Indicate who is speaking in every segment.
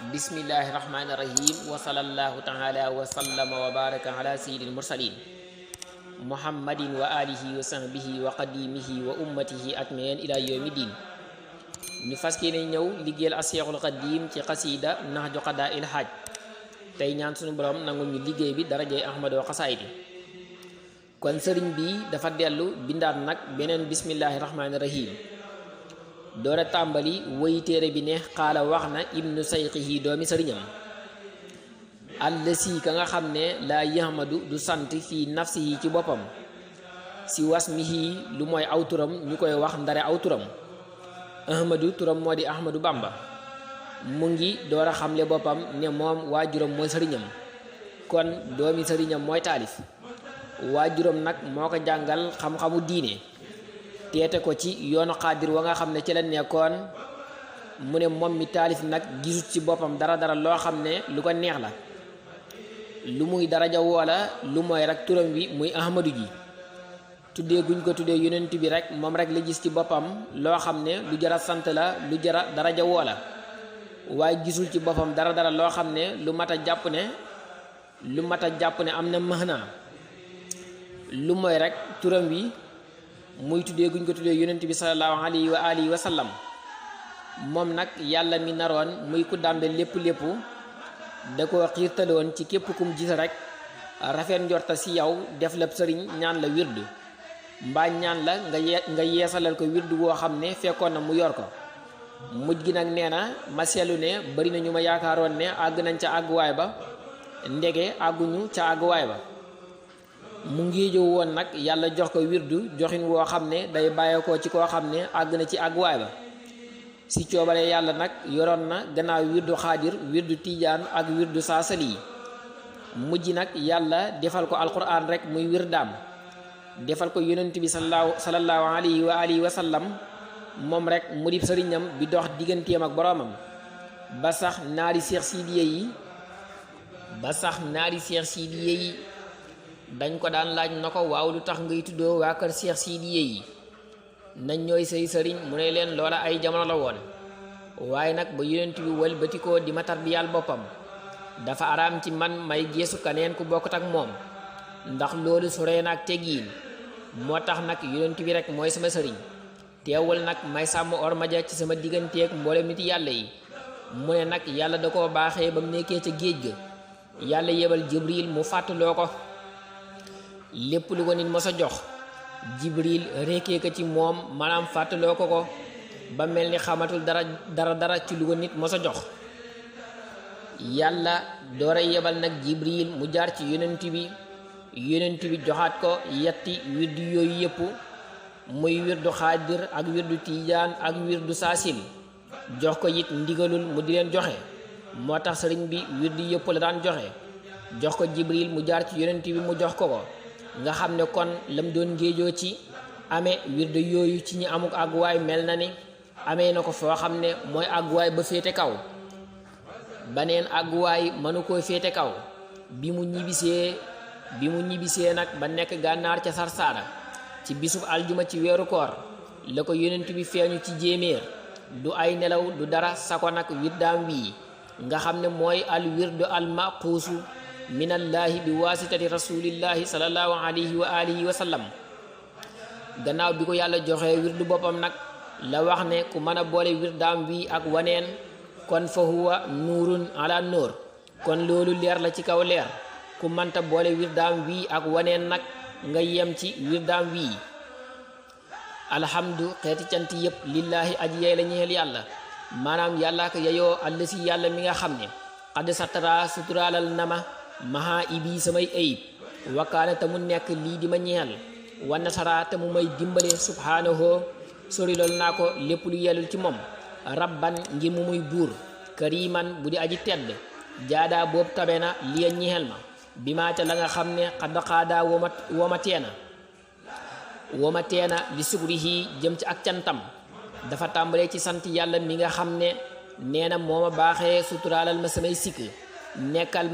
Speaker 1: bismillahi rahmaani rahim wa sallallahu taala wa sallama wa baraka ala sayyidil mursalin muhammadin wa alihi wa sahbihi wa qadimihi wa ummatihi atmain ila yawmi din. ñu fas yéene ñëw liggéeyal Seexul Xadiim ci xasiida Nahju Qadaa'il Haaj. tey ñaan sunu borom nangul ñu liggéey bi darajey ahmadoo xasaayidi. kon sëriñ bi dafa dellu bindaat nag beneen bismillahi rahmaani rahim doora tàmbali woy téere bi ne xaala wax na ibnu sayxihi doomi sëriñam allasi ka nga xam ne laa yahmadu du sant fii nafsihi ci boppam si wasmihi lu mooy aw turam ñu koy wax ndare aw turam. ahmadu turam moo di ahmadu bamba. mu ngi door a xamle boppam ne moom waajuram mooy sëriñam, kon doomi sëriñam mooy taalif. waajuram nag moo ko jàngal xam-xamu diine, teete ko ci yoonu xaadir wa nga xam ne ci la nekkoon. mu ne moom mi taalif nag gisut ci boppam dara loo xam ne lu ko neex la, lu muy daraja woola lu mooy rek turam wi muy ahmadu ji. tuddee guñ ko tuddee yonent bi rek moom rek la gis ci boppam loo xam ne lu jara sant la, lu jara daraja woola, waaye gisul ci boppam dara loo xam ne lu mat a jàpp ne am na maanaa lu mooy rek turam wi muy tuddee guñ ko tuddee yonent bi sallallahu alayhi wa alihi wa sallam. moom nag yàlla mi naroon muy ku dàmbe lépp da ko xiirtaloon ci képp kum gis rek rafet njorta si yow def la sëriñ ñaan la wirdu mbaa ñaan la nga yeesalal ko wirdu woo xam ne fekkoon na mu yor ko. mujj gi nag nee na ma seetlu ne bari na ñu ma yaakaaroon ne àgg nañ ca àgguwaay ba, ndege àgguñu ca àgguwaay ba. mu ngiijoo woon nag yàlla jox ko wirdu joxin woo xam ne day bàyyeekoo ci koo xam ne àgg na ci àgguwaay ba. si coobare yàlla nag yoroon na gannaaw wirdu xaadir, wirdu tiijaan ak wirdu saasali. mujj nag yàlla defal ko alquran rek muy wirdaam, defal ko yonent bi sallallahu alayhi wa alihi wa sallam moom rek mu di sëriñam bi dox digganteem ak boroomam. ba sax naari seex siidiye yi dañ ko daan laaj na ko waaw lu tax ngay tuddoo waa kër seex siidiye yi nañ ñooy say sëriñ. mu ne leen loola ay jamono la woon, waaye nag ba yonent bi wëlbatikoo di ma tarbiyaal boppam dafa araam ci man may geesu kaneen ku bokkut ak moom, ndax loolu soree na ak teggiin. moo tax nag yonent bi rek mooy sama sëriñ, teewul nag may sàmm ormaja ci sama digganteeg mboolem nit yàlla yi. mu ne nag yàlla da koo baaxee ba mu nekkee ca géej ga, yàlla yebal jibril mu fàttaloo ko lépp lu ko nit mos a jox. jibril rekkee ko ci moom, maanaam fàttaloo ko ba mel ni xamatul dara ci lu ko nit mos a jox. yàlla doora yebal nag jibril mu jaar ci yonent bi joxaat ko yetti wirdu yooyu yëpp, muy wirdu xaadir ak wirdu tiijaan ak wirdu saasil. jox ko it ndigalul mu di leen joxe. moo tax sëriñ bi wirdu yëpp la daan joxe. jox ko jibril mu jaar ci yonent bi mu jox ko nga xam ne kon lam doon géejoo ci amee wirdu yooyu ci ñi amuk àgguwaay mel na ni amee na ko foo xam ne mooy àgguwaay ba féete kaw. baneen àgguwaay mënu koo féete kaw. bi mu ñibbisee nag ba nekk gànnaar ca sarsaara ci bisub aljuma ci weeru koor la ko yonent bi feeñu ci jéeméer. du ay nelaw du dara sako nag wirdaam wii nga xam ne mooy al wirdu al maquusu minallaahi bi waasitati rasulillahi sallallahu alayhi wa alihi wa sallam. gannaaw bi ko yàlla joxee wirdu boppam nag la wax ne ku mën a boole wirdaam wi ak waneen kon fa huwa nuurun ala nuur, kon loolu leer la ci kaw leer. ku mënta boole wirdaam wi ak waneen nag nga yem ci wirdaam wii. alhamdu xeeti cant yëpp lillaahi aji yey la ñeel yàlla, maanaam yàllaa ko yeyoo allasi yàlla mi nga xam ne xadd satara suturaalal na ma maha ibi samay ayib, wakkaane te mu nekk lii di ma ñeel, wa nasara te mu may dimbale subhaanahu sori loolu naa ko lépp lu yellul ci moom. rabban ngir mu muy buur, kariman bu di aji tedd, jaadaa boobu tabe na liya ñeel ma bi maa ca la nga xam ne xadd xaadaa woma teena li sukrihi jëm ci ak cantam. dafa tàmbalee ci sant yàlla mi nga xam ne nee na moo ma baaxee suturaalal ma samay sikk, nekkal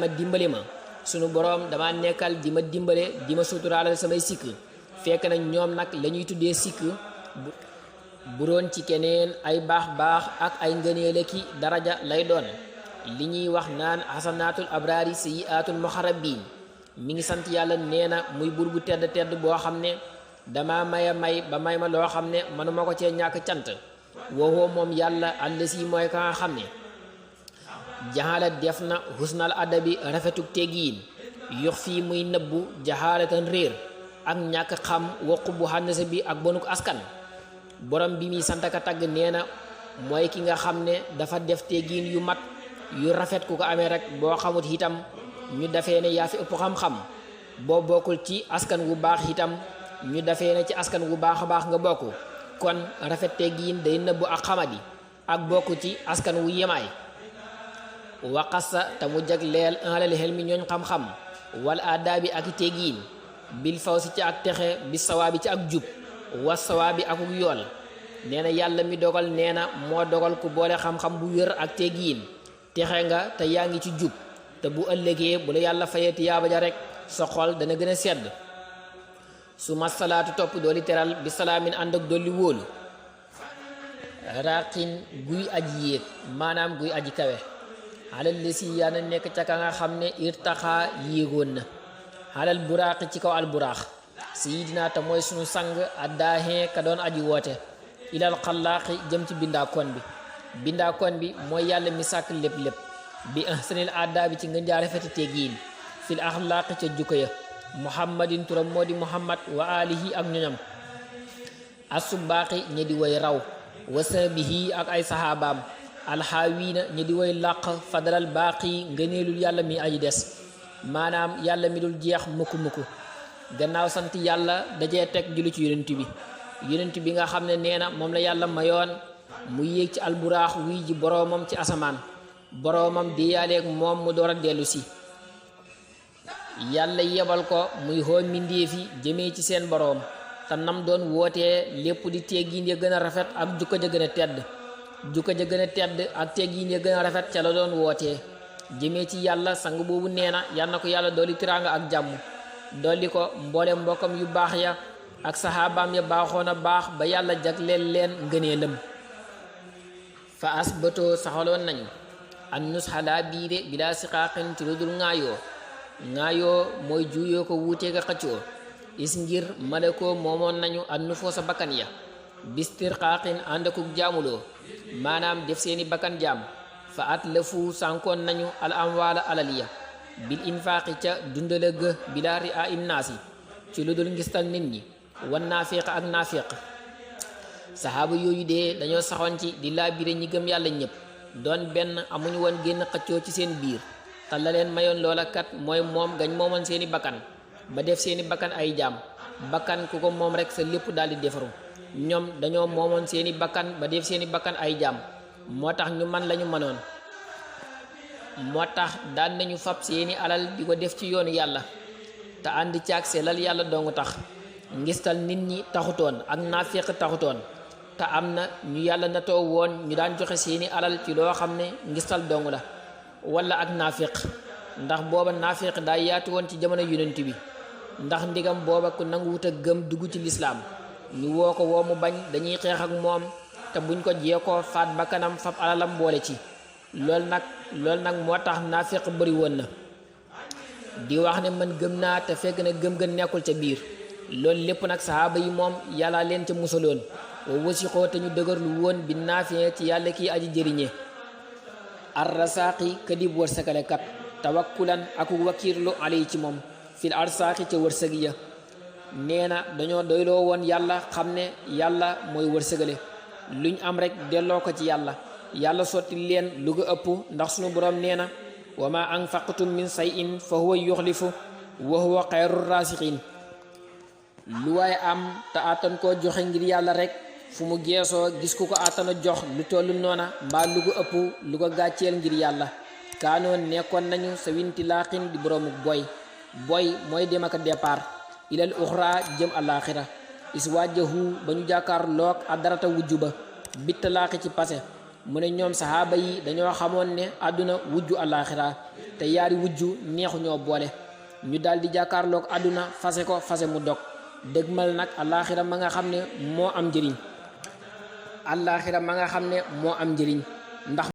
Speaker 1: ma dimbali ma. sunu boroom dama nekkal di ma dimbale di ma suturaalal samay sikk. fekk na ñoom nag la ñuy tuddee sikk bu doon ci keneen ay baax ak ay ngëneele ki daraja lay doon. li ñuy wax naan xasanaatul abraari sayyiaatul muxarrabiin mi ngi sant yàlla nee na muy buur bu tedd boo xam ne dama may ba may ma loo xam ne manuma ko cee ñàkk cant. woowoo moom yàlla allasi mooy ka nga xam ne jaxala def na husnal adabi rafetuk teggiin yox fii muy nëbbu jaxaalatan réer ak ñàkk xam waqu bu xànnasa bi ak bonuk askan. borom bi muy santaka tagg nee na mooy ki nga xam ne dafa def teggiin yu mat yu rafet ku ko amee rek boo xamut itam ñu defee ne yaa fi ëpp xam-xam. boo bokkul ci askan wu baax itam ñu defee ne ci askan wu baax a baax nga bokk. kon rafet teggiin day nëbbu ak xamadi ak bokk ci askan wu yemaay. waqasa te mu jagleel alal xel mi ñooñ xam-xam wal aadaabi ak teggiin bil faw si ci ak texe bi sawaabi ci ak jub wa sawaabi akuk yool. nee na yàlla mi dogal nee na moo dogal ku boole xam-xam bu wér ak teggiin texe nga te yaa ngi ci jub te bu ëllëgee bu la yàlla fayee tiyaaba ja rek sa xol dana gën a sedd. su ma salaatu topp dooli teral bi salaamin ànd ak dolli wóolu. raqin guy aji yéeg maanaam guy aji kawe xalal lesi yaana nekk ca ka nga xam ne irtaxaa yéegoon na xalal buraaxi ci kaw al buraax sayidina te mooy sunu sang addaaxee ka doon aji woote ilal xallaaxi jëm ci bindaakoon bi mooy yàlla mi sàkk lépp bi ahsanil addaa bi ci ngën jaa rafeti teggiin fil axlaaqi ca jukko ya muhammadin turam moo di muhammad wa alihi ak ñoñam asubaaxi ñi di way raw wa sahbihi ak ay saxaabaam alxaawiina ñi di way làq fadalal baaqi ngëneelul yàlla mi aji des maanaam yàlla mi dul jeex mukk gannaaw sant yàlla dajee teg julli ci yonent bi nga xam ne nee na moom la yàlla mayoon mu yéeg ci alburaax wuy ji boroomam ci asamaan boroomam di yaaleeg moom mu door a dellu si. yàlla yebal ko muy xoo mbindéefi jëmee ci seen boroom te nam doon wootee lépp di teggiin ya gën a rafet ak jukka ja gën a tedd ak teggiin ya gën a rafet ca la doon wootee jëmee ci yàlla sang boobu nee na yal na ko yàlla dolli tiraanga ak jàmm dolli ko mboole mbokkam yu baax ya ak saxaabaam ya baaxoon a baax ba yàlla jagleel leen ngëneelam. fa asbatoo saxaloon nañu an nusxalaa biire bilaa siqaaqin ci lu dul ŋaayoo mooy juuyoo ko wuutee ka xëccoo is ngir malekoo moomoon nañu an nufoo sa bakkan ya bistir xaaqin ànd akuk jaamuloo maanaam def seeni bakkan jaam. fa at lëfu sànkoon nañu al amwaala alal ya bil infaaqi ca dundale ga bilaa ri a imnaasi ci lu dul ngistal nit ñi wan naafiq ak naafiq. saxaaba yooyu dee dañoo saxoon ci di laabire ñi gëm yàlla ñëpp doon benn amuñu woon génn xëccoo ci seen biir te la leen mayoon loola kat mooy moom gañ moomoon seeni bakkan ba def seeni bakkan ay jaam. bakkan ku ko moom rek sa lépp daal di defaru. ñoom dañoo moomoon seeni bakkan ba def seeni bakkan ay jaam moo tax ñu man lañu mënoon. moo tax daan nañu fab seeni alal di ko def ci yoonu yàlla te ànd caag selal yàlla dongu tax. ngistal nit ñi taxutoon ak naafiq taxutoon te am na ñu yàlla natoo woon ñu daan joxe seeni alal ci loo xam ne ngistal dong la wala ak naafiq ndax booba naafiq daa yaatu woon ci jamono yonent bi ndax ndigam booba ku nanguwut a gëm dugg ci lislaam ñu woo ko woo mu bañ dañuy xeex ak moom te buñ ko jeekoo faat ba kanam fab alalam boole ci loolu nag moo tax naafiq bëri woon na di wax ne man gëm naa te fekk na gëm gën nekkul ca biir. loolu lépp nag sahaaba yi moom yàlla leen ca musaloon wa wasixoo te ñu dëgërlu woon bi naafee ci yàlla kii aji jëriñe arrasaaqi kadib wërsëgalekat tawakkulan aku wakiirlu alay ci moom fil arsaaqi ca wërsëg ya. nee na dañoo doyloo woon yàlla xam ne yàlla mooy wërsëgale luñ am rek delloo ko ci yàlla sotti leen lu ko ëpp ndax sunu borom nee na wa ma anfaqtum min shay'in fa huwa yuxlifu wa huwa xayru raasiqiin. lu waaye am te àttan koo joxe ngir yàlla rek fu mu geesoo gis ku ko àttana jox lu tollu noona mbaa lu ko ëpp lu ko gàcceel ngir yàlla. kaanoon nekkoon nañu sa winti laaxin di boroomu boy mooy dem ak départ ilal uxra jëm alaaxira is wàjjahu ba ñu jàkkaar loog a darata wujju ba bitta laaxi ci passé mu ne ñoom saxaaba yi dañoo xamoon ne àdduna wujju alaaxira te yaari wujju neexu ñoo boole ñu daal di jàkkaarloog àdduna fase ko fase mu dog dëgmal nag alaaxira ma nga xam ne moo am njëriñ. àllaaxira ma nga xam ne moo am njëriñ ndax